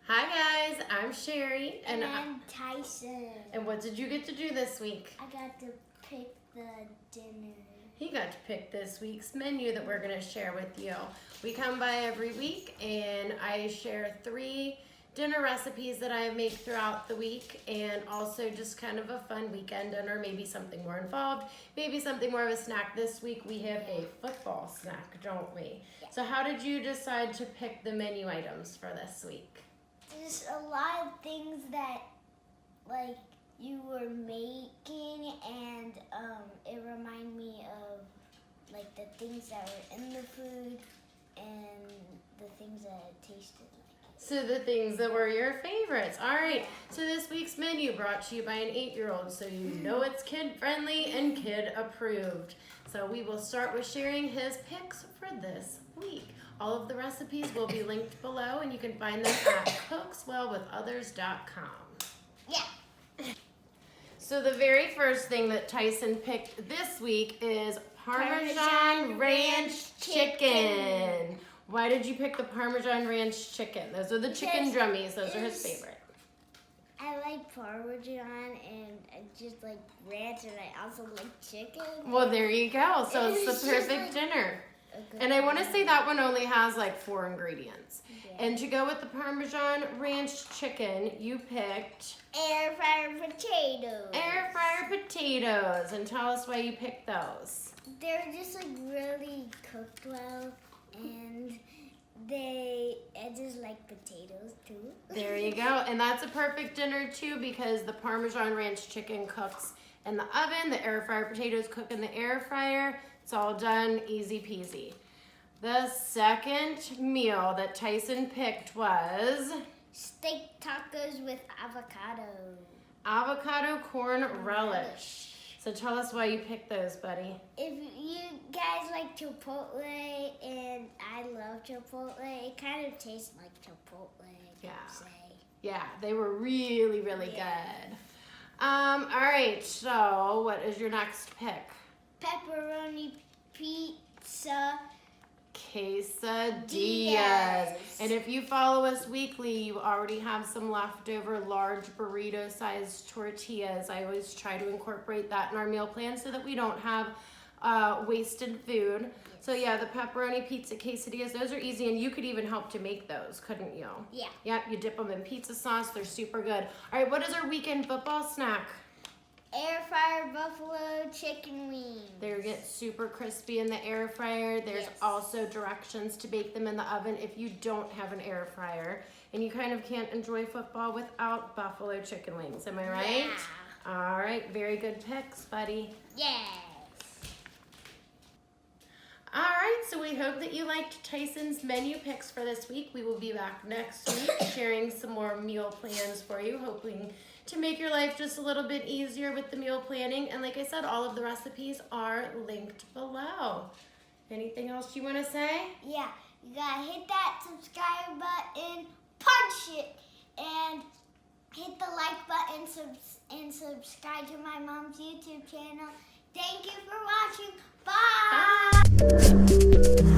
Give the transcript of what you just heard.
Hi guys, I'm Cheri and I'm Tyson. And what did you get to do this week? I got to pick the dinner. He got to pick this week's menu that we're going to share with you. We come by every week and I share 3 dinner recipes that I make throughout the week, and also just kind of a fun weekend dinner, maybe something more involved, maybe something more of a snack. This week we have a football snack, don't we? Yeah. So how did you decide to pick the menu items for this week? There's a lot of things that like you were making, and it reminded me of like the things that were in the food and the things that it tasted like. So the things that were your favorites. All right, so this week's menu brought to you by an 8-year-old, so you know it's kid-friendly and kid-approved. So we will start with sharing his picks for this week. All of the recipes will be linked below, and you can find them at cookswellwithothers.com. Yeah. So the very first thing that Tyson picked this week is Parmesan Ranch Chicken. Why did you pick the Parmesan Ranch Chicken? Those are the chicken drummies. Those are his favorite. I like Parmesan, and I just like ranch, and I also like chicken. Well, there you go. So it's the perfect dinner. And I want to say that one only has like 4 ingredients. Yeah. And to go with the Parmesan Ranch Chicken, you picked air fryer potatoes. Air fryer potatoes. And tell us why you picked those. They're just like really cooked well, and I just like potatoes too. There you go. And that's a perfect dinner too, because the Parmesan Ranch Chicken cooks in the oven, the air fryer potatoes cook in the air fryer. It's all done, easy peasy. The second meal that Tyson picked was steak tacos with avocado. Avocado corn relish. So tell us why you picked those, buddy. If you guys like Chipotle, and I love Chipotle, it kind of tastes like Chipotle, I would say. Yeah, they were really, really good. All right, so what is your next pick? Pepperoni pizza quesadillas. And if you follow us weekly, you already have some leftover large burrito-sized tortillas. I always try to incorporate that in our meal plan so that we don't have wasted food. So yeah, the pepperoni pizza quesadillas, those are easy, and you could even help to make those, couldn't you? Yeah. Yeah, you dip them in pizza sauce. They're super good. All right, what is our weekend football snack? Air fryer buffalo chicken wings. They get super crispy in the air fryer. There's also directions to bake them in the oven if you don't have an air fryer. And you kind of can't enjoy football without buffalo chicken wings. Am I right? Yeah. All right, very good picks, buddy. Yes. All right, so we hope that you liked Tyson's menu picks for this week. We will be back next week sharing some more meal plans for you, hoping to make your life just a little bit easier with the meal planning. And like I said, all of the recipes are linked below. Anything else you want to say? Yeah, you gotta hit that subscribe button, punch it, and hit the like button and subscribe to my mom's YouTube channel. Thank you for watching. Bye! Bye!